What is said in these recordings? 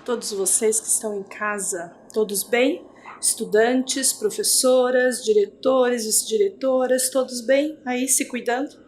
todos vocês que estão em casa. Todos bem? Estudantes, professoras, diretores, vice-diretoras, todos bem? Aí se cuidando?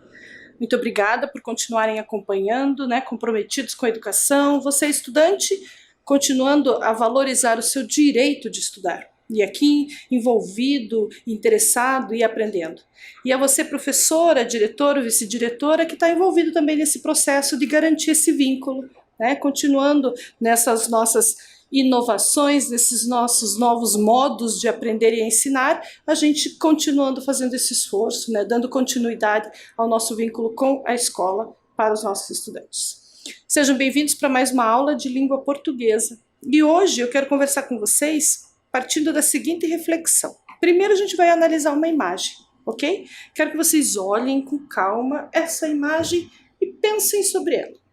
Muito obrigada por continuarem acompanhando, né, comprometidos com a educação. Você, estudante, continuando a valorizar o seu direito de estudar. E aqui envolvido, interessado e aprendendo. E a você, professora, diretora, vice-diretora, que está envolvido também nesse processo de garantir esse vínculo, né? Continuando nessas nossas inovações, nesses nossos novos modos de aprender e ensinar, a gente continuando fazendo esse esforço, né? Dando continuidade ao nosso vínculo com a escola para os nossos estudantes. Sejam bem-vindos para mais uma aula de língua portuguesa. E hoje eu quero conversar com vocês partindo da seguinte reflexão. Primeiro a gente vai analisar uma imagem, ok? Quero que vocês olhem com calma essa imagem e pensem sobre ela.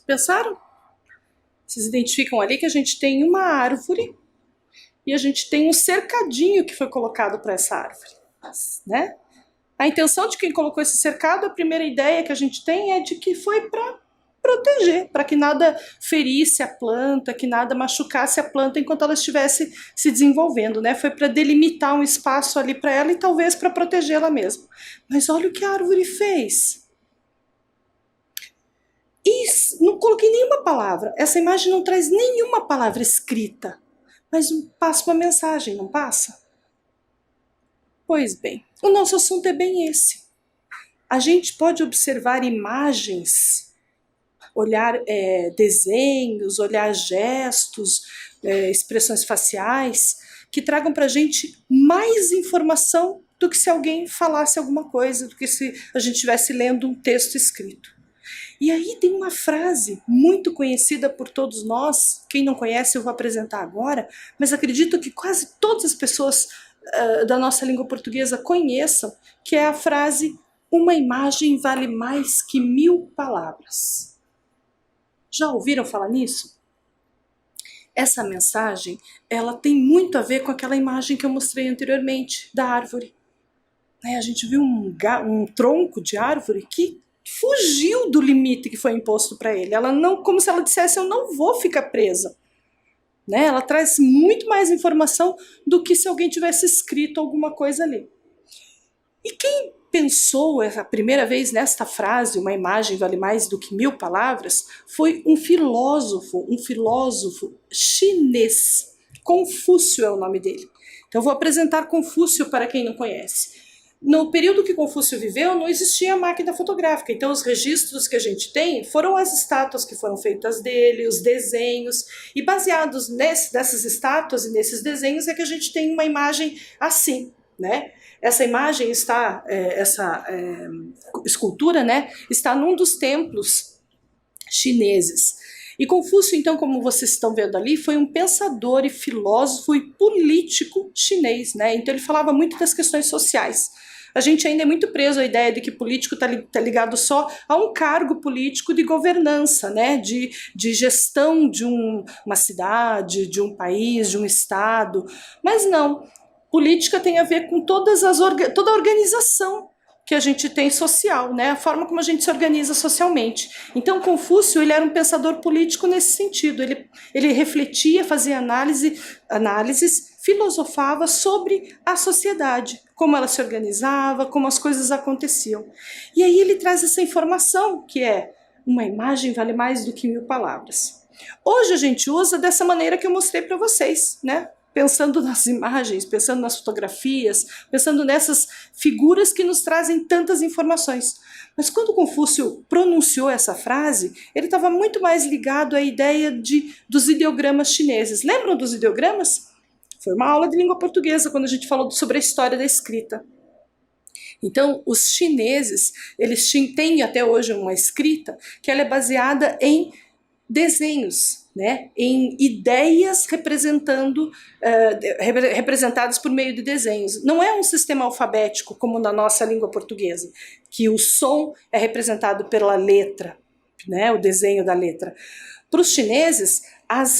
Pensaram? Vocês identificam ali que a gente tem uma árvore e a gente tem um cercadinho que foi colocado para essa árvore, né? A intenção de quem colocou esse cercado, a primeira ideia que a gente tem é de que foi para proteger, para que nada ferisse a planta, que nada machucasse a planta enquanto ela estivesse se desenvolvendo, né? Foi para delimitar um espaço ali para ela e talvez para protegê-la mesmo. Mas olha o que a árvore fez. E não coloquei nenhuma palavra, essa imagem não traz nenhuma palavra escrita, mas passa uma mensagem, não passa? Pois bem, o nosso assunto é bem esse. A gente pode observar imagens, olhar desenhos, olhar gestos, expressões faciais, que tragam para a gente mais informação do que se alguém falasse alguma coisa, do que se a gente estivesse lendo um texto escrito. E aí tem uma frase muito conhecida por todos nós, quem não conhece eu vou apresentar agora, mas acredito que quase todas as pessoas da nossa língua portuguesa conheçam, que é a frase: uma imagem vale mais que 1000 palavras. Já ouviram falar nisso? Essa mensagem, ela tem muito a ver com aquela imagem que eu mostrei anteriormente, da árvore. A gente viu um tronco de árvore que fugiu do limite que foi imposto para ele. Ela não, como se ela dissesse, eu não vou ficar presa. Né? Ela traz muito mais informação do que se alguém tivesse escrito alguma coisa ali. E quem pensou a primeira vez nesta frase, uma imagem vale mais do que 1000 palavras, foi um filósofo chinês. Confúcio é o nome dele. Então eu vou apresentar Confúcio para quem não conhece. No período que Confúcio viveu, não existia máquina fotográfica, então os registros que a gente tem foram as estátuas que foram feitas dele, os desenhos, e baseados nessas estátuas e nesses desenhos é que a gente tem uma imagem assim, né? Essa imagem está, essa escultura, né, está num dos templos chineses. E Confúcio, então, como vocês estão vendo ali, foi um pensador e filósofo e político chinês, né? Então ele falava muito das questões sociais. A gente ainda é muito preso à ideia de que político está ligado só a um cargo político de governança, né? De gestão de uma cidade, de um país, de um estado. Mas não, política tem a ver com toda a organização que a gente tem social, né? A forma como a gente se organiza socialmente. Então Confúcio, ele era um pensador político nesse sentido, ele refletia, fazia análises, filosofava sobre a sociedade, como ela se organizava, como as coisas aconteciam. E aí ele traz essa informação, que é: uma imagem vale mais do que 1000 palavras. Hoje a gente usa dessa maneira que eu mostrei para vocês, né? Pensando nas imagens, pensando nas fotografias, pensando nessas figuras que nos trazem tantas informações. Mas quando Confúcio pronunciou essa frase, ele estava muito mais ligado à ideia dos ideogramas chineses. Lembram dos ideogramas? Foi uma aula de língua portuguesa quando a gente falou sobre a história da escrita. Então, os chineses, eles têm até hoje uma escrita que ela é baseada em desenhos, né, em ideias representadas por meio de desenhos. Não é um sistema alfabético como na nossa língua portuguesa, que o som é representado pela letra, né, o desenho da letra. Para os chineses,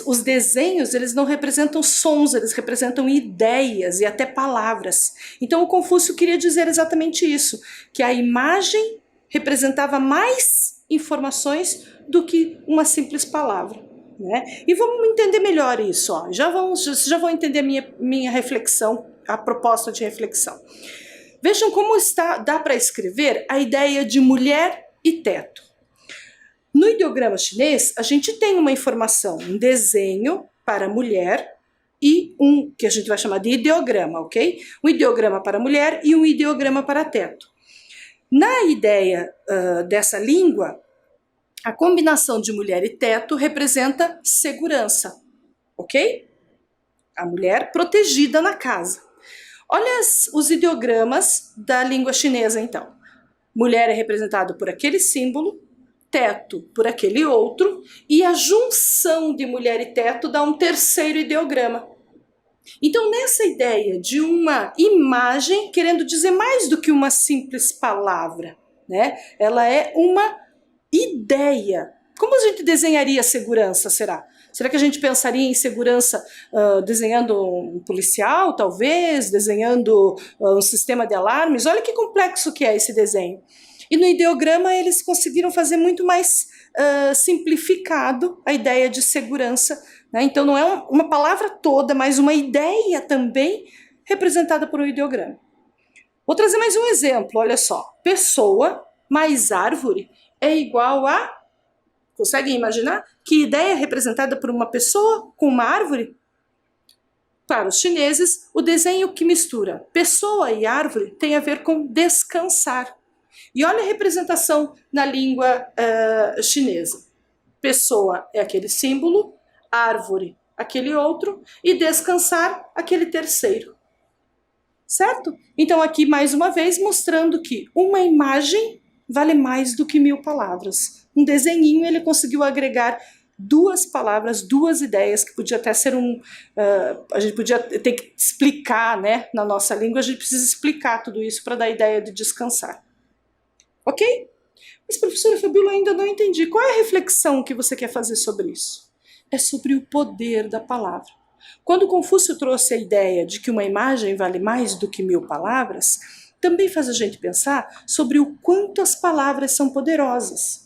os desenhos, eles não representam sons, eles representam ideias e até palavras. Então o Confúcio queria dizer exatamente isso, que a imagem representava mais informações do que uma simples palavra, né? E vamos entender melhor isso, ó. Já vão entender minha reflexão, a proposta de reflexão. Vejam como dá para escrever a ideia de mulher e teto. No ideograma chinês, a gente tem uma informação, um desenho para mulher e um que a gente vai chamar de ideograma, ok? Um ideograma para mulher e um ideograma para teto. Na ideia dessa língua, a combinação de mulher e teto representa segurança, ok? A mulher protegida na casa. Olha os ideogramas da língua chinesa, então. Mulher é representado por aquele símbolo, teto por aquele outro, e a junção de mulher e teto dá um terceiro ideograma. Então, nessa ideia de uma imagem, querendo dizer mais do que uma simples palavra, né? Ela é uma ideia. Como a gente desenharia segurança, será? Será que a gente pensaria em segurança desenhando um policial, talvez? Desenhando um sistema de alarmes? Olha que complexo que é esse desenho. E no ideograma eles conseguiram fazer muito mais simplificado a ideia de segurança, né? Então não é uma palavra toda, mas uma ideia também representada por um ideograma. Vou trazer mais um exemplo, olha só. Pessoa mais árvore é igual a... Conseguem imaginar? Que ideia é representada por uma pessoa com uma árvore? Para os chineses, o desenho que mistura pessoa e árvore tem a ver com descansar. E olha a representação na língua chinesa. Pessoa é aquele símbolo, árvore aquele outro e descansar aquele terceiro. Certo? Então aqui mais uma vez mostrando que uma imagem vale mais do que 1000 palavras. Um desenhinho ele conseguiu agregar 2 palavras, 2 ideias, que podia até ser a gente podia ter que explicar, né? Na nossa língua a gente precisa explicar tudo isso para dar a ideia de descansar. Ok? Mas, professora Fabíola, ainda não entendi. Qual é a reflexão que você quer fazer sobre isso? É sobre o poder da palavra. Quando Confúcio trouxe a ideia de que uma imagem vale mais do que 1000 palavras, também faz a gente pensar sobre o quanto as palavras são poderosas.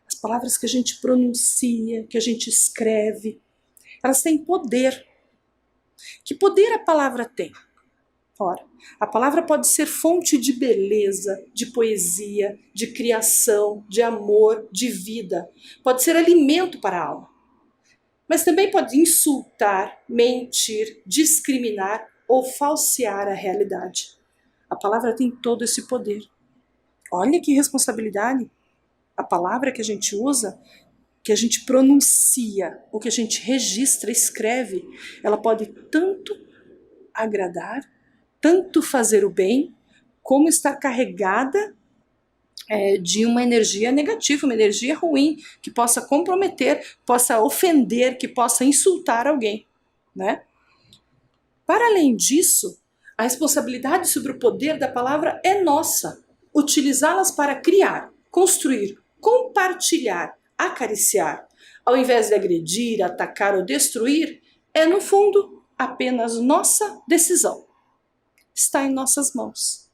As palavras que a gente pronuncia, que a gente escreve, elas têm poder. Que poder a palavra tem? Ora, a palavra pode ser fonte de beleza, de poesia, de criação, de amor, de vida. Pode ser alimento para a alma. Mas também pode insultar, mentir, discriminar ou falsear a realidade. A palavra tem todo esse poder. Olha que responsabilidade. A palavra que a gente usa, que a gente pronuncia, ou que a gente registra, escreve, ela pode tanto agradar, tanto fazer o bem, como estar carregada de uma energia negativa, uma energia ruim, que possa comprometer, possa ofender, que possa insultar alguém, né? Para além disso, a responsabilidade sobre o poder da palavra é nossa. Utilizá-las para criar, construir, compartilhar, acariciar, ao invés de agredir, atacar ou destruir, é, no fundo, apenas nossa decisão. Está em nossas mãos.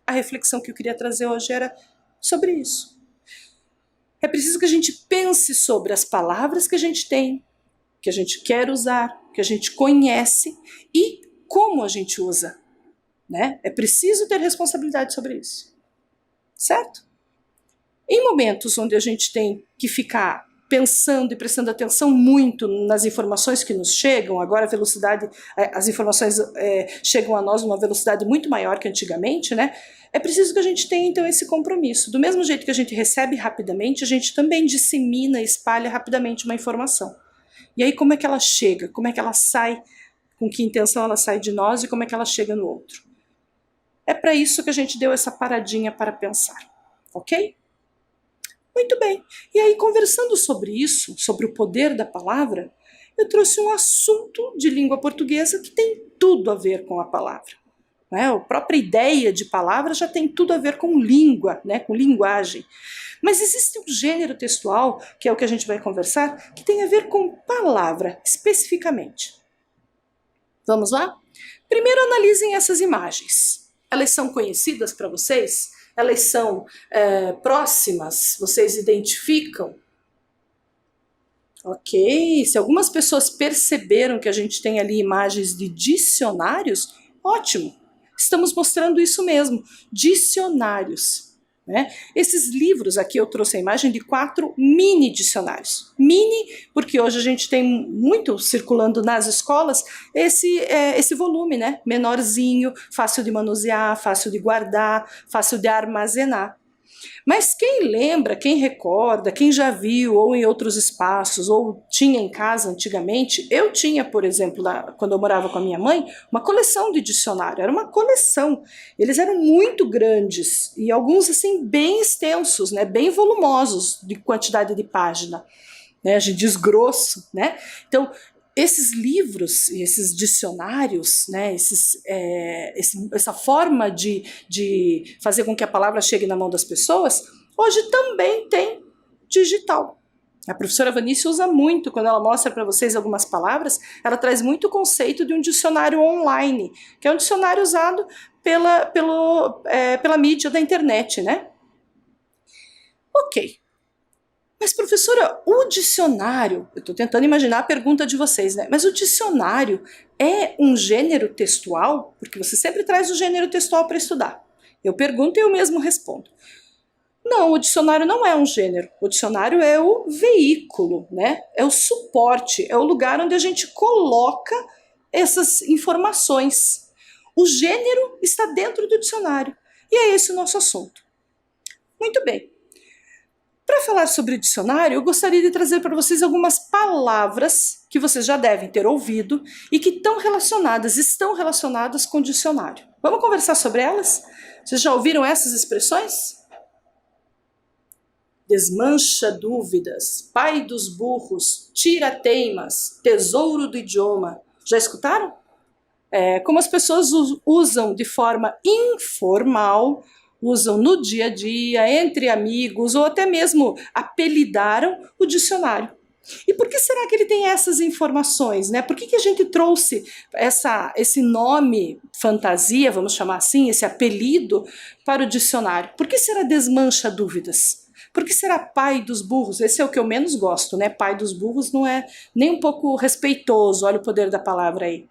A reflexão que eu queria trazer hoje era sobre isso. É preciso que a gente pense sobre as palavras que a gente tem, que a gente quer usar, que a gente conhece e como a gente usa, né? É preciso ter responsabilidade sobre isso. Certo? Em momentos onde a gente tem que ficar pensando e prestando atenção muito nas informações que nos chegam, agora a velocidade, as informações chegam a nós numa velocidade muito maior que antigamente, né? É preciso que a gente tenha então esse compromisso. Do mesmo jeito que a gente recebe rapidamente, a gente também dissemina, espalha rapidamente uma informação. E aí como é que ela chega? Como é que ela sai? Com que intenção ela sai de nós e como é que ela chega no outro? É para isso que a gente deu essa paradinha para pensar, ok? Muito bem. E aí, conversando sobre isso, sobre o poder da palavra, eu trouxe um assunto de língua portuguesa que tem tudo a ver com a palavra. Né? A própria ideia de palavra já tem tudo a ver com língua, né? Com linguagem. Mas existe um gênero textual, que é o que a gente vai conversar, que tem a ver com palavra, especificamente. Vamos lá? Primeiro analisem essas imagens. Elas são conhecidas para vocês? Elas são próximas? Vocês identificam? Ok, se algumas pessoas perceberam que a gente tem ali imagens de dicionários, ótimo, estamos mostrando isso mesmo, dicionários. Né? Esses livros, aqui eu trouxe a imagem de 4 mini dicionários. Mini, porque hoje a gente tem muito circulando nas escolas esse volume, né? Menorzinho, fácil de manusear, fácil de guardar, fácil de armazenar. Mas quem lembra, quem recorda, quem já viu ou em outros espaços, ou tinha em casa antigamente, eu tinha, por exemplo, quando eu morava com a minha mãe, uma coleção de dicionário, era uma coleção. Eles eram muito grandes e alguns assim bem extensos, né, bem volumosos de quantidade de página, né, de desgrosso, né? Então, esses livros, esses dicionários, né, essa forma de fazer com que a palavra chegue na mão das pessoas, hoje também tem digital. A professora Vanice usa muito, quando ela mostra para vocês algumas palavras, ela traz muito o conceito de um dicionário online, que é um dicionário usado pela mídia da internet, né? Ok. Mas, professora, o dicionário, eu estou tentando imaginar a pergunta de vocês, né? Mas o dicionário é um gênero textual? Porque você sempre traz o gênero textual para estudar. Eu pergunto e eu mesmo respondo. Não, o dicionário não é um gênero. O dicionário é o veículo, né? É o suporte, é o lugar onde a gente coloca essas informações. O gênero está dentro do dicionário. E é esse o nosso assunto. Muito bem. Para falar sobre o dicionário, eu gostaria de trazer para vocês algumas palavras que vocês já devem ter ouvido e que estão relacionadas com o dicionário. Vamos conversar sobre elas? Vocês já ouviram essas expressões? Desmancha dúvidas, pai dos burros, tira teimas, tesouro do idioma. Já escutaram? Como as pessoas usam de forma informal, usam no dia a dia, entre amigos, ou até mesmo apelidaram o dicionário. E por que será que ele tem essas informações, né? Por que a gente trouxe esse nome fantasia, vamos chamar assim, esse apelido para o dicionário? Por que será desmancha dúvidas? Por que será pai dos burros? Esse é o que eu menos gosto, né? Pai dos burros não é nem um pouco respeitoso, olha o poder da palavra aí.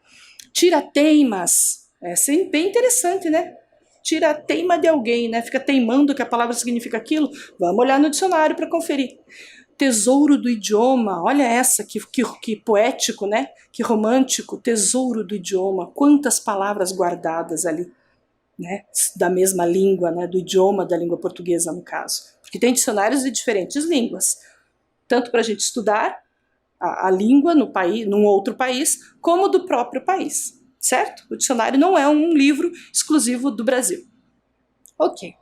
Tira teimas, é bem interessante, né? Tira a teima de alguém, né? Fica teimando que a palavra significa aquilo. Vamos olhar no dicionário para conferir. Tesouro do idioma, olha essa, que poético, né? Que romântico, tesouro do idioma. Quantas palavras guardadas ali, né? Da mesma língua, né? Do idioma da língua portuguesa, no caso. Porque tem dicionários de diferentes línguas. Tanto para a gente estudar a língua no país, num outro país, como do próprio país. Certo? O dicionário não é um livro exclusivo do Brasil. Ok.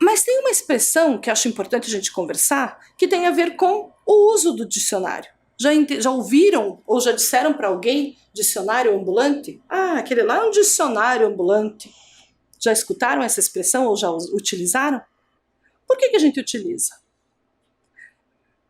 Mas tem uma expressão que acho importante a gente conversar, que tem a ver com o uso do dicionário. Já ouviram ou já disseram para alguém dicionário ambulante? Ah, aquele lá é um dicionário ambulante. Já escutaram essa expressão ou já utilizaram? Por que a gente utiliza?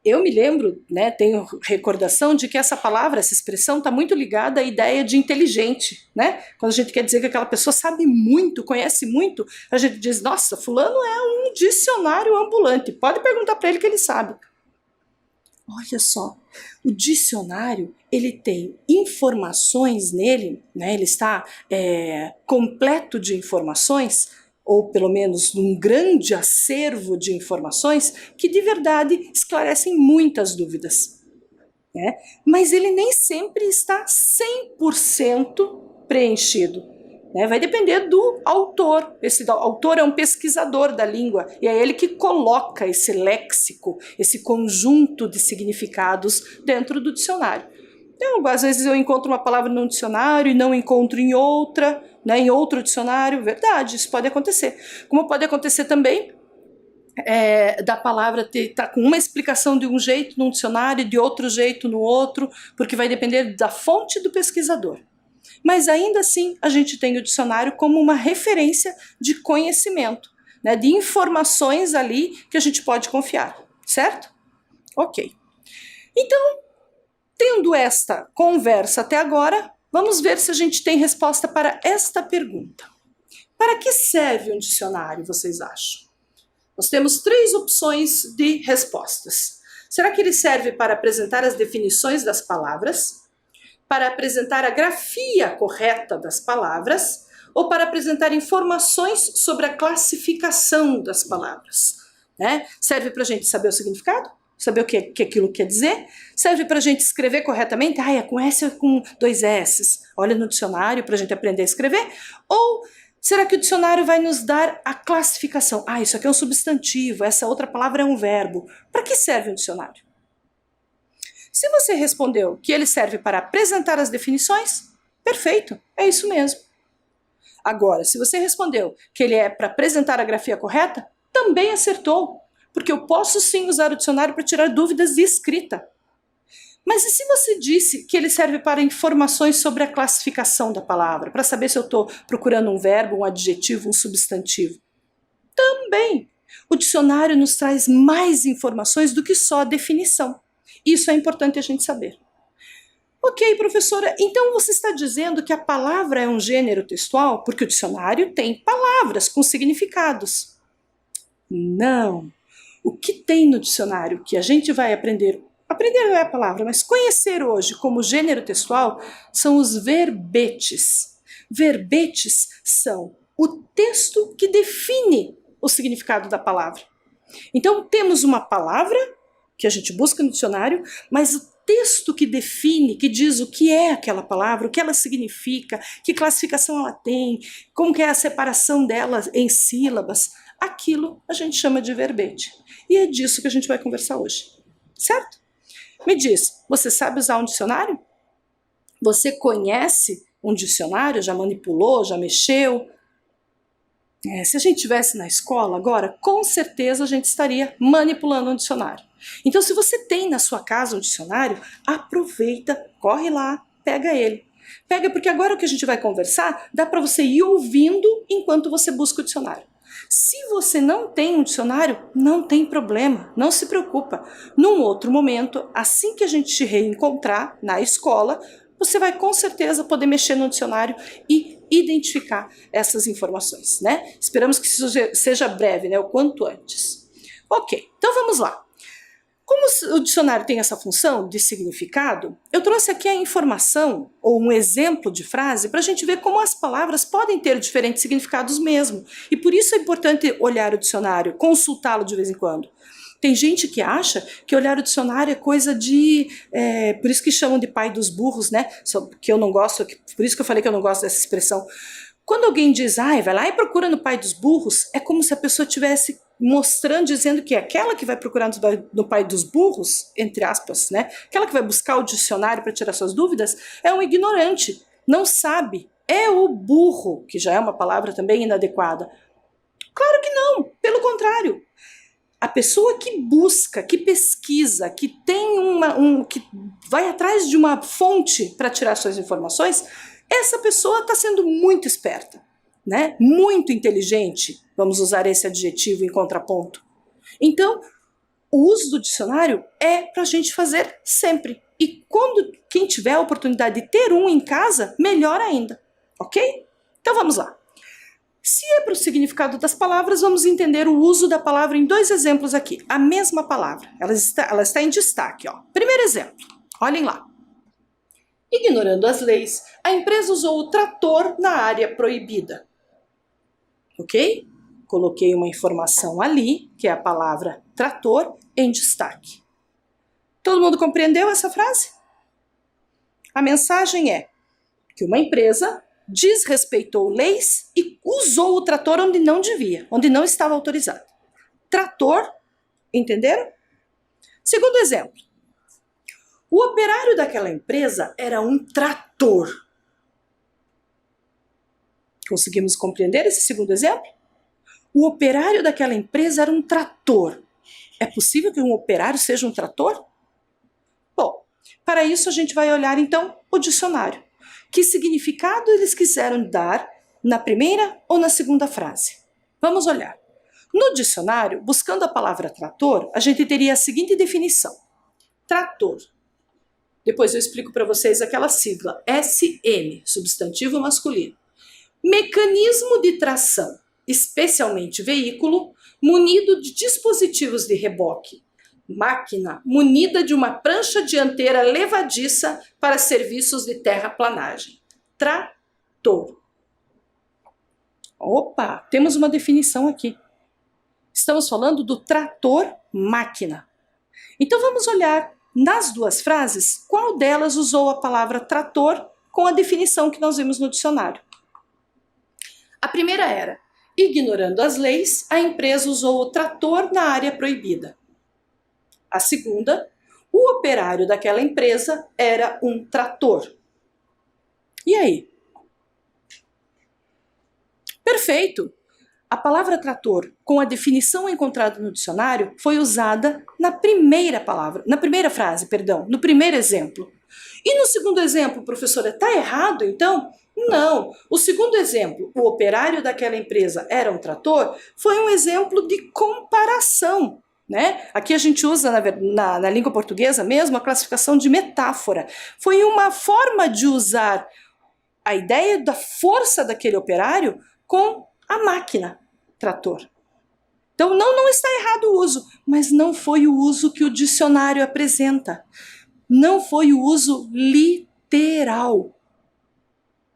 Eu me lembro, né, tenho recordação de que essa palavra, essa expressão está muito ligada à ideia de inteligente, né? Quando a gente quer dizer que aquela pessoa sabe muito, conhece muito, a gente diz, nossa, fulano é um dicionário ambulante, pode perguntar para ele que ele sabe. Olha só, o dicionário, ele tem informações nele, né? Ele está completo de informações, ou pelo menos um grande acervo de informações que de verdade esclarecem muitas dúvidas, né? Mas ele nem sempre está 100% preenchido, né? Vai depender do autor. Esse autor é um pesquisador da língua e é ele que coloca esse léxico, esse conjunto de significados dentro do dicionário. Então, às vezes eu encontro uma palavra num dicionário e não encontro em outra, né, em outro dicionário. Verdade, isso pode acontecer. Como pode acontecer também da palavra estar com uma explicação de um jeito num dicionário e de outro jeito no outro, porque vai depender da fonte do pesquisador. Mas ainda assim a gente tem o dicionário como uma referência de conhecimento, né, de informações ali que a gente pode confiar, certo? Ok. Então, tendo esta conversa até agora, vamos ver se a gente tem resposta para esta pergunta. Para que serve um dicionário, vocês acham? Nós temos 3 opções de respostas. Será que ele serve para apresentar as definições das palavras, para apresentar a grafia correta das palavras, ou para apresentar informações sobre a classificação das palavras? Né? Serve para a gente saber o significado? Saber o que aquilo quer dizer? Serve para a gente escrever corretamente? É com S ou com 2 S? Olha no dicionário para a gente aprender a escrever? Ou será que o dicionário vai nos dar a classificação? Isso aqui é um substantivo, essa outra palavra é um verbo. Para que serve um dicionário? Se você respondeu que ele serve para apresentar as definições, perfeito, é isso mesmo. Agora, se você respondeu que ele é para apresentar a grafia correta, também acertou, porque eu posso sim usar o dicionário para tirar dúvidas de escrita. Mas e se você disse que ele serve para informações sobre a classificação da palavra, para saber se eu estou procurando um verbo, um adjetivo, um substantivo? Também. O dicionário nos traz mais informações do que só a definição. Isso é importante a gente saber. Ok, professora, então você está dizendo que a palavra é um gênero textual porque o dicionário tem palavras com significados. Não. O que tem no dicionário que a gente vai aprender não é a palavra, mas conhecer hoje como gênero textual são os verbetes. Verbetes são o texto que define o significado da palavra. Então temos uma palavra que a gente busca no dicionário, mas o texto que define, que diz o que é aquela palavra, o que ela significa, que classificação ela tem, como que é a separação dela em sílabas, aquilo a gente chama de verbete. E é disso que a gente vai conversar hoje, certo? Me diz, você sabe usar um dicionário? Você conhece um dicionário? Já manipulou, já mexeu? Se a gente estivesse na escola agora, com certeza a gente estaria manipulando um dicionário. Então, se você tem na sua casa um dicionário, aproveita, corre lá, pega ele. Pega, porque agora o que a gente vai conversar, dá para você ir ouvindo enquanto você busca o dicionário. Se você não tem um dicionário, não tem problema, não se preocupa. Num outro momento, assim que a gente te reencontrar na escola, você vai com certeza poder mexer no dicionário e identificar essas informações, né? Esperamos que isso seja breve, né? O quanto antes. Ok, então vamos lá. Como o dicionário tem essa função de significado, eu trouxe aqui a informação ou um exemplo de frase para a gente ver como as palavras podem ter diferentes significados mesmo. E por isso é importante olhar o dicionário, consultá-lo de vez em quando. Tem gente que acha que olhar o dicionário é coisa de... por isso que chamam de pai dos burros, né? Que eu não gosto, por isso que eu falei que eu não gosto dessa expressão. Quando alguém diz, vai lá e procura no pai dos burros, é como se a pessoa estivesse mostrando, dizendo que aquela que vai procurar no pai dos burros, entre aspas, né? Aquela que vai buscar o dicionário para tirar suas dúvidas, é um ignorante, não sabe. É o burro, que já é uma palavra também inadequada. Claro que não, pelo contrário. A pessoa que busca, que pesquisa, que tem que vai atrás de uma fonte para tirar suas informações, essa pessoa está sendo muito esperta, né? Muito inteligente, vamos usar esse adjetivo em contraponto. Então, o uso do dicionário é para a gente fazer sempre. E quando quem tiver a oportunidade de ter um em casa, melhor ainda, ok? Então vamos lá. Se é para o significado das palavras, vamos entender o uso da palavra em 2 exemplos aqui. A mesma palavra, ela está em destaque. Ó. Primeiro exemplo, olhem lá. Ignorando as leis, a empresa usou o trator na área proibida. Ok? Coloquei uma informação ali, que é a palavra trator, em destaque. Todo mundo compreendeu essa frase? A mensagem é que uma empresa desrespeitou leis e usou o trator onde não devia, onde não estava autorizado. Trator, entenderam? Segundo exemplo. O operário daquela empresa era um trator. Conseguimos compreender esse segundo exemplo? O operário daquela empresa era um trator. É possível que um operário seja um trator? Bom, para isso a gente vai olhar então o dicionário. Que significado eles quiseram dar na primeira ou na segunda frase? Vamos olhar. No dicionário, buscando a palavra trator, a gente teria a seguinte definição. Trator. Depois eu explico para vocês aquela sigla, SN, substantivo masculino. mecanismo de tração, especialmente veículo, munido de dispositivos de reboque. Máquina munida de uma prancha dianteira levadiça para serviços de terraplanagem. Trator. Opa, temos uma definição aqui. Estamos falando do trator-máquina. Então vamos olhar nas duas frases qual delas usou a palavra trator com a definição que nós vimos no dicionário. A primeira era: ignorando as leis, a empresa usou o trator na área proibida. A segunda: o operário daquela empresa era um trator. E aí? Perfeito! A palavra trator, com a definição encontrada no dicionário, foi usada no primeiro exemplo. E no segundo exemplo, professora, está errado então? Não. O segundo exemplo, o operário daquela empresa era um trator, foi um exemplo de comparação. Né? Aqui a gente usa na língua portuguesa mesmo a classificação de metáfora. Foi uma forma de usar a ideia da força daquele operário com a máquina trator. Então não está errado o uso, mas não foi o uso que o dicionário apresenta. Não foi o uso literal.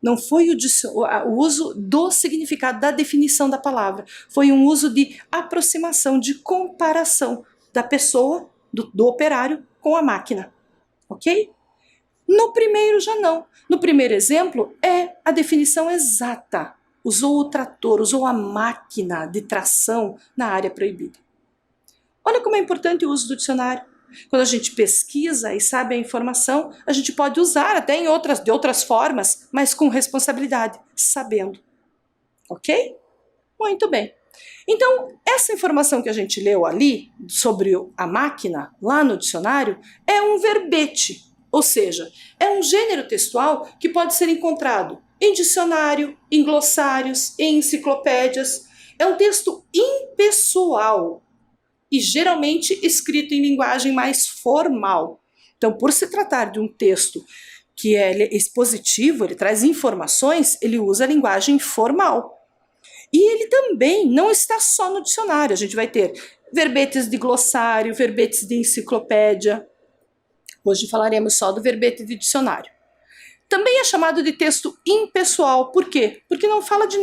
Não foi o uso do significado, da definição da palavra. Foi um uso de aproximação, de comparação da pessoa, do operário, com a máquina. Ok? No primeiro já não. No primeiro exemplo é a definição exata. Usou o trator, usou a máquina de tração na área proibida. Olha como é importante o uso do dicionário. Quando a gente pesquisa e sabe a informação, a gente pode usar até de outras formas, mas com responsabilidade, sabendo. Ok? Muito bem. Então, essa informação que a gente leu ali, sobre a máquina, lá no dicionário, é um verbete, ou seja, é um gênero textual que pode ser encontrado em dicionário, em glossários, em enciclopédias. É um texto impessoal e geralmente escrito em linguagem mais formal. Então, por se tratar de um texto que é expositivo, ele traz informações, ele usa a linguagem formal. E ele também não está só no dicionário, a gente vai ter verbetes de glossário, verbetes de enciclopédia. Hoje falaremos só do verbete de dicionário. Também é chamado de texto impessoal. Por quê? Porque não fala de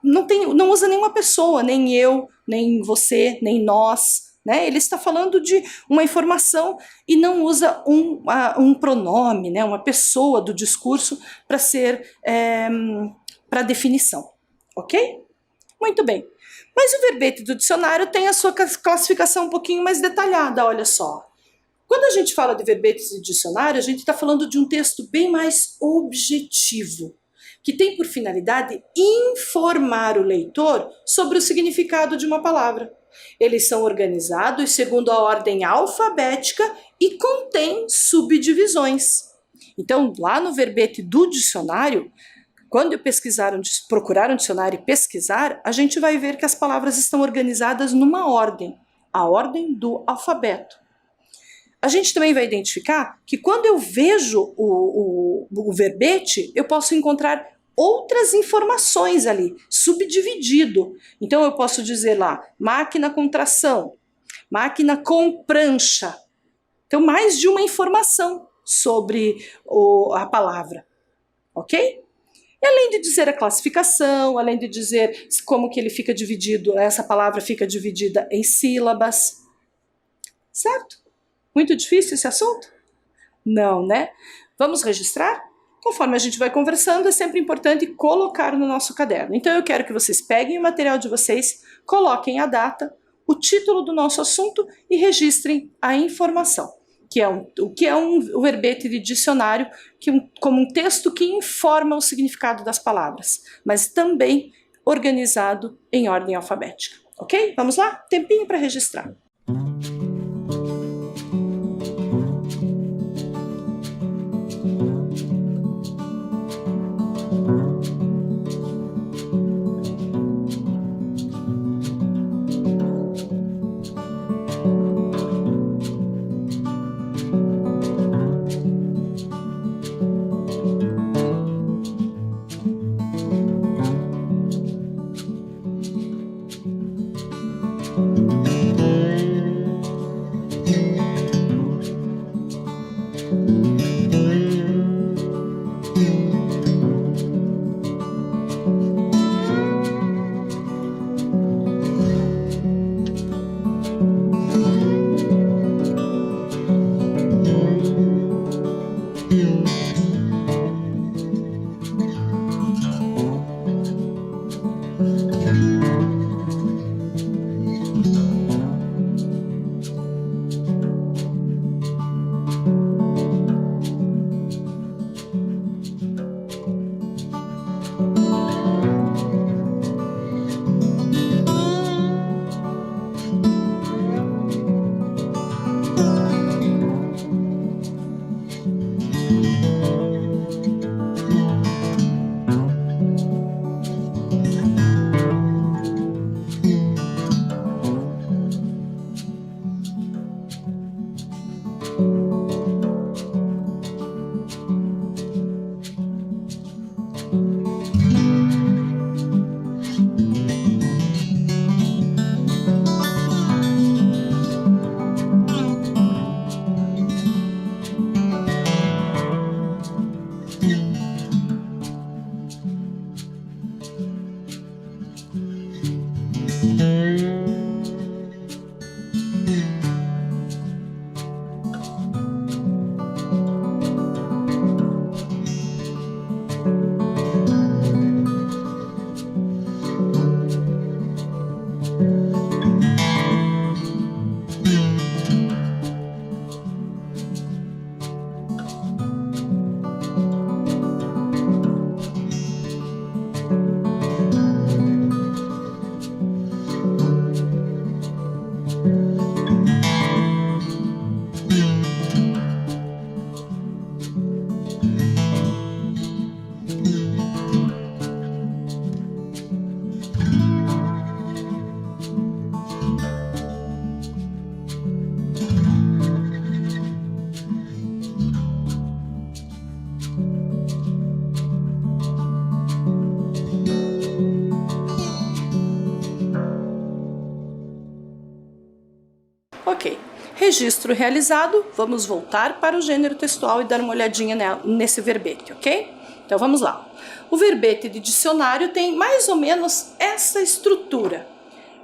não usa nenhuma pessoa, nem eu, nem você, nem nós. Né? Ele está falando de uma informação e não usa um pronome, né? Uma pessoa do discurso para ser para definição. Ok? Muito bem. Mas o verbete do dicionário tem a sua classificação um pouquinho mais detalhada, olha só. Quando a gente fala de verbetes de dicionário, a gente está falando de um texto bem mais objetivo, que tem por finalidade informar o leitor sobre o significado de uma palavra. Eles são organizados segundo a ordem alfabética e contêm subdivisões. Então, lá no verbete do dicionário, quando eu procurar um dicionário e pesquisar, a gente vai ver que as palavras estão organizadas numa ordem, a ordem do alfabeto. A gente também vai identificar que quando eu vejo o verbete, eu posso encontrar outras informações ali, subdividido. Então eu posso dizer lá, máquina com tração, máquina com prancha. Então mais de uma informação sobre a palavra, ok? E além de dizer a classificação, além de dizer como que ele fica dividido, essa palavra fica dividida em sílabas, certo? Muito difícil esse assunto? Não, né? Vamos registrar? Conforme a gente vai conversando, é sempre importante colocar no nosso caderno. Então eu quero que vocês peguem o material de vocês, coloquem a data, o título do nosso assunto e registrem a informação, que é o verbete de dicionário, como um texto que informa o significado das palavras, mas também organizado em ordem alfabética. Ok? Vamos lá? Tempinho para registrar. Ok, registro realizado, vamos voltar para o gênero textual e dar uma olhadinha nesse verbete, ok? Então vamos lá. O verbete de dicionário tem mais ou menos essa estrutura.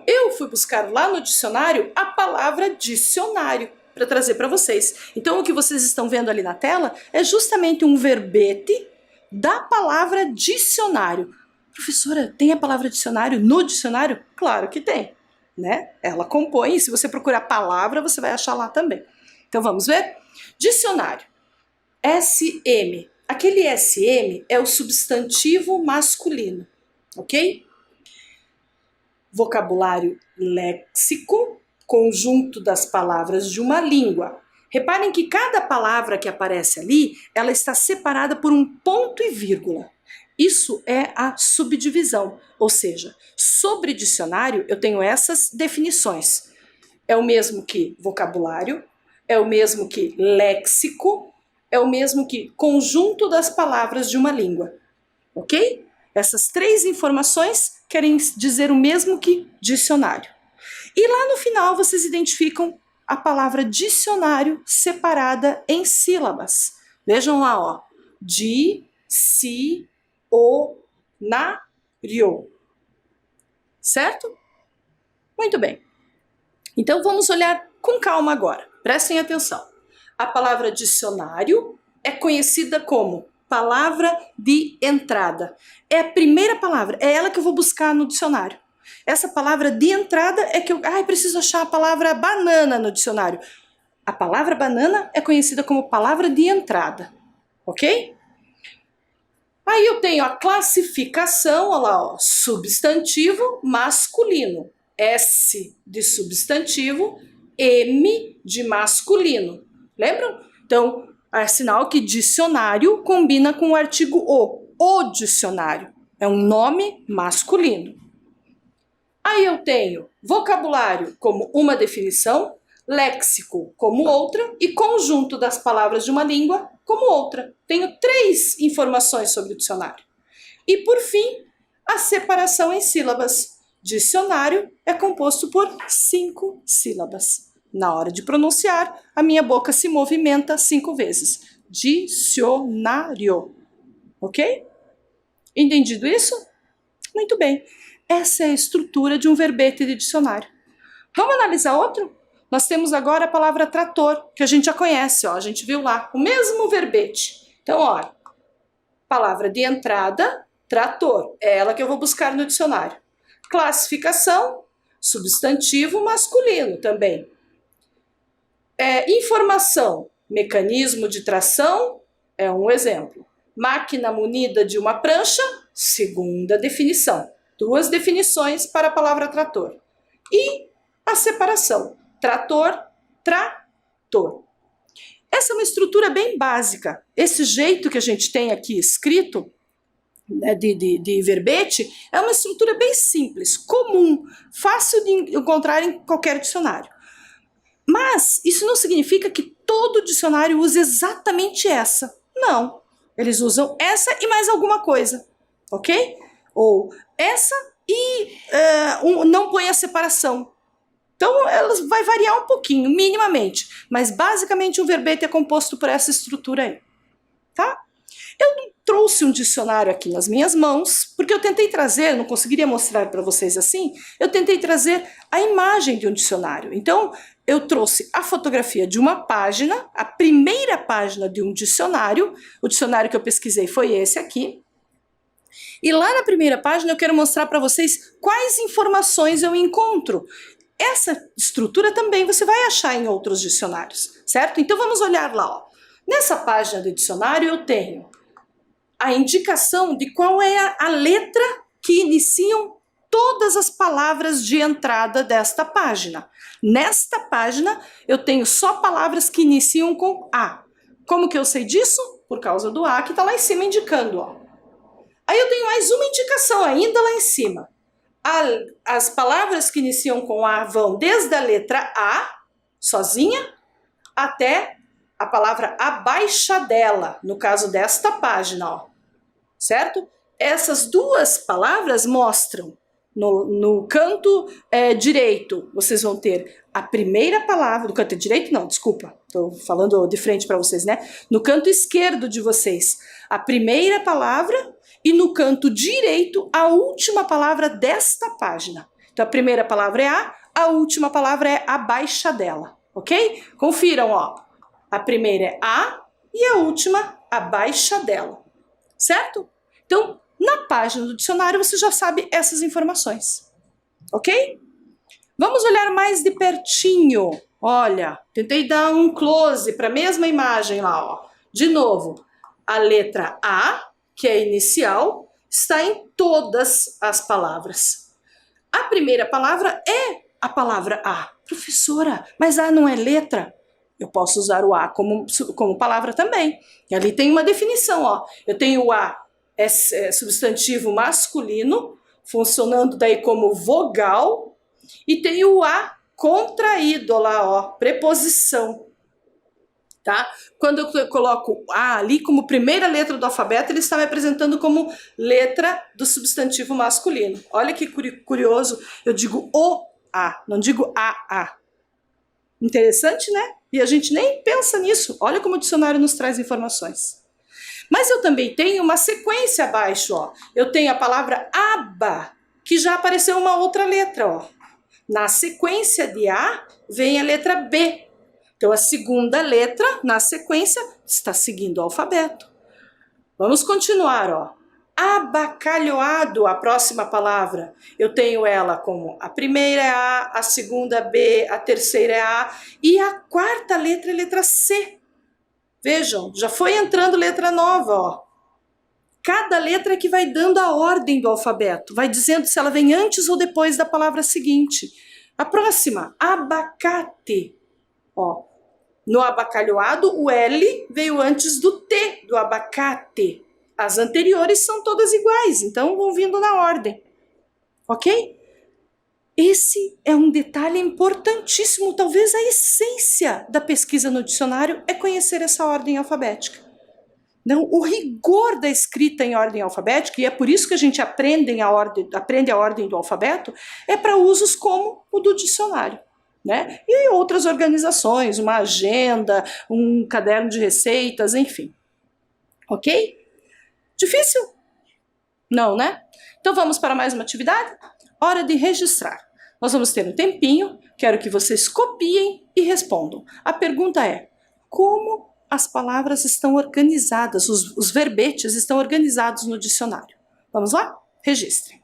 Eu fui buscar lá no dicionário a palavra dicionário para trazer para vocês. Então o que vocês estão vendo ali na tela é justamente um verbete da palavra dicionário. Professora, tem a palavra dicionário no dicionário? Claro que tem. Né? Ela compõe, e se você procurar palavra, você vai achar lá também. Então vamos ver? Dicionário. SM. Aquele SM é o substantivo masculino, ok? Vocabulário léxico, conjunto das palavras de uma língua. Reparem que cada palavra que aparece ali, ela está separada por um ponto e vírgula. Isso é a subdivisão, ou seja, sobre dicionário eu tenho essas definições. É o mesmo que vocabulário, é o mesmo que léxico, é o mesmo que conjunto das palavras de uma língua, ok? Essas três informações querem dizer o mesmo que dicionário. E lá no final vocês identificam a palavra dicionário separada em sílabas. Vejam lá, ó, Dicionário. Certo? Muito bem. Então vamos olhar com calma agora. Prestem atenção. A palavra dicionário é conhecida como palavra de entrada. É a primeira palavra, é ela que eu vou buscar no dicionário. Essa palavra de entrada é que eu preciso achar a palavra banana no dicionário. A palavra banana é conhecida como palavra de entrada, ok? Aí eu tenho a classificação, olha lá, ó, substantivo masculino, S de substantivo, M de masculino. Lembram? Então, é sinal que dicionário combina com o artigo o dicionário. É um nome masculino. Aí eu tenho vocabulário como uma definição, léxico como outra e conjunto das palavras de uma língua como outra. Tenho 3 informações sobre o dicionário. E por fim, a separação em sílabas. Dicionário é composto por 5 sílabas. Na hora de pronunciar, a minha boca se movimenta 5 vezes. Dicionário. Ok? Entendido isso? Muito bem. Essa é a estrutura de um verbete de dicionário. Vamos analisar outro? Nós temos agora a palavra trator, que a gente já conhece, ó, a gente viu lá, o mesmo verbete. Então, olha, palavra de entrada, trator, é ela que eu vou buscar no dicionário. Classificação, substantivo masculino também. Informação, mecanismo de tração, é um exemplo. Máquina munida de uma prancha, segunda definição. 2 definições para a palavra trator. E a separação, trator, trator. Essa é uma estrutura bem básica. Esse jeito que a gente tem aqui escrito, né, de verbete, é uma estrutura bem simples, comum, fácil de encontrar em qualquer dicionário. Mas isso não significa que todo dicionário use exatamente essa. Não. Eles usam essa e mais alguma coisa, ok? Ou essa e não põe a separação. Então, ela vai variar um pouquinho, minimamente. Mas, basicamente, o verbete é composto por essa estrutura aí, tá? Eu trouxe um dicionário aqui nas minhas mãos, porque eu tentei trazer, não conseguiria mostrar para vocês assim, eu tentei trazer a imagem de um dicionário. Então, eu trouxe a fotografia de uma página, a primeira página de um dicionário, o dicionário que eu pesquisei foi esse aqui, e lá na primeira página eu quero mostrar para vocês quais informações eu encontro. Essa estrutura também você vai achar em outros dicionários, certo? Então vamos olhar lá, ó. Nessa página do dicionário eu tenho a indicação de qual é a letra que iniciam todas as palavras de entrada desta página. Nesta página eu tenho só palavras que iniciam com A. Como que eu sei disso? Por causa do A que está lá em cima indicando, ó. Aí eu tenho mais uma indicação ainda lá em cima. As palavras que iniciam com A vão desde a letra A, sozinha, até a palavra abaixadela, no caso desta página, ó. Certo? Essas 2 palavras mostram no canto direito, vocês vão ter a primeira palavra, do canto direito não, desculpa, estou falando de frente para vocês, né? No canto esquerdo de vocês, a primeira palavra e no canto direito, a última palavra desta página. Então, a primeira palavra é a última palavra é abaixadela, ok? Confiram, ó. A primeira é A e a última abaixadela, certo? Então, na página do dicionário você já sabe essas informações, ok? Vamos olhar mais de pertinho. Olha, tentei dar um close para a mesma imagem lá, ó. De novo, a letra A, que é inicial, está em todas as palavras. A primeira palavra é a palavra A. Professora, mas A não é letra? Eu posso usar o A como palavra também. E ali tem uma definição, ó. Eu tenho o A, é substantivo masculino, funcionando daí como vogal, e tenho o A contraído lá, ó, preposição. Tá? Quando eu coloco A ali como primeira letra do alfabeto, ele está me apresentando como letra do substantivo masculino. Olha que curioso, eu digo o A, não digo a. Interessante, né? E a gente nem pensa nisso. Olha como o dicionário nos traz informações. Mas eu também tenho uma sequência abaixo, ó. Eu tenho a palavra aba, que já apareceu uma outra letra, ó. Na sequência de A, vem a letra B. Então, a segunda letra, na sequência, está seguindo o alfabeto. Vamos continuar, ó. Abacalhoado, a próxima palavra. Eu tenho ela como a primeira é a segunda é B, a terceira é A, e a quarta letra é a letra C. Vejam, já foi entrando letra nova, ó. Cada letra é que vai dando a ordem do alfabeto, vai dizendo se ela vem antes ou depois da palavra seguinte. A próxima, abacate. Ó, no abacalhoado, o L veio antes do T, do abacate. As anteriores são todas iguais, então vão vindo na ordem. Ok? Esse é um detalhe importantíssimo, talvez a essência da pesquisa no dicionário é conhecer essa ordem alfabética. Não, o rigor da escrita em ordem alfabética, e é por isso que a gente aprende a ordem do alfabeto, é para usos como o do dicionário. né? E outras organizações, uma agenda, um caderno de receitas, enfim. Ok? Difícil? Não, né? Então vamos para mais uma atividade? Hora de registrar. Nós vamos ter um tempinho, quero que vocês copiem e respondam. A pergunta é: como as palavras estão organizadas, os verbetes estão organizados no dicionário? Vamos lá? Registre.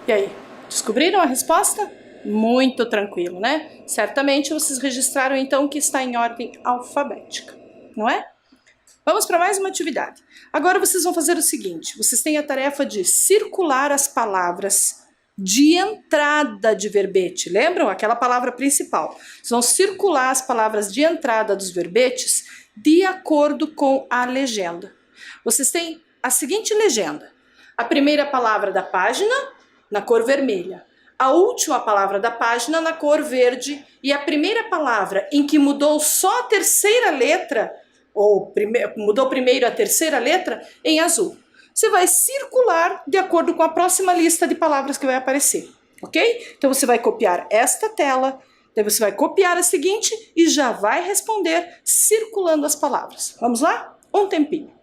E aí, descobriram a resposta? Muito tranquilo, né? Certamente vocês registraram então que está em ordem alfabética, não é? Vamos para mais uma atividade. Agora vocês vão fazer o seguinte: vocês têm a tarefa de circular as palavras de entrada de verbete. Lembram? Aquela palavra principal. Vocês vão circular as palavras de entrada dos verbetes de acordo com a legenda. Vocês têm a seguinte legenda: a primeira palavra da página na cor vermelha, a última palavra da página na cor verde e a primeira palavra em que mudou só a terceira letra, ou mudou primeiro a terceira letra, em azul. Você vai circular de acordo com a próxima lista de palavras que vai aparecer, ok? Então você vai copiar esta tela, daí você vai copiar a seguinte e já vai responder circulando as palavras. Vamos lá? Um tempinho.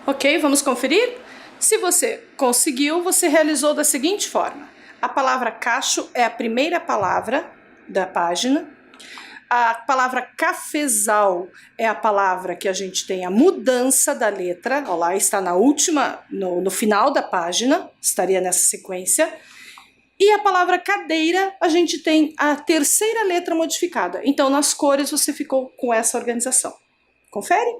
Ok, vamos conferir? Se você conseguiu, você realizou da seguinte forma. A palavra cacho é a primeira palavra da página. A palavra cafezal é a palavra que a gente tem a mudança da letra. Olha lá, está na última, no final da página, estaria nessa sequência. E a palavra cadeira, a gente tem a terceira letra modificada. Então, nas cores, você ficou com essa organização. Confere?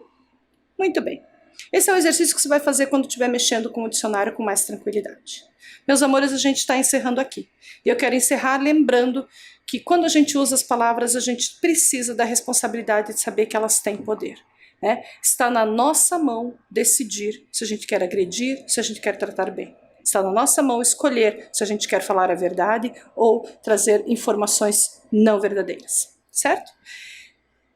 Muito bem. Esse é o exercício que você vai fazer quando estiver mexendo com o dicionário com mais tranquilidade. Meus amores, a gente está encerrando aqui. E eu quero encerrar lembrando que quando a gente usa as palavras, a gente precisa da responsabilidade de saber que elas têm poder. Né? Está na nossa mão decidir se a gente quer agredir, se a gente quer tratar bem. Está na nossa mão escolher se a gente quer falar a verdade ou trazer informações não verdadeiras. Certo?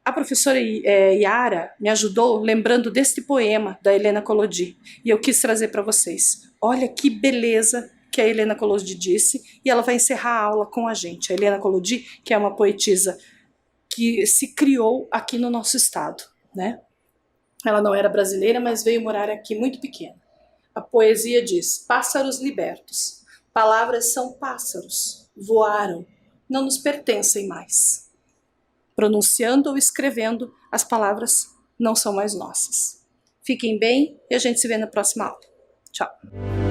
A professora Yara me ajudou lembrando deste poema da Helena Collodi e eu quis trazer para vocês. Olha que beleza que a Helena Collodi disse e ela vai encerrar a aula com a gente. A Helena Collodi, que é uma poetisa que se criou aqui no nosso estado, né? Ela não era brasileira, mas veio morar aqui muito pequena. A poesia diz: pássaros libertos, palavras são pássaros, voaram, não nos pertencem mais. Pronunciando ou escrevendo, as palavras não são mais nossas. Fiquem bem e a gente se vê na próxima aula. Tchau!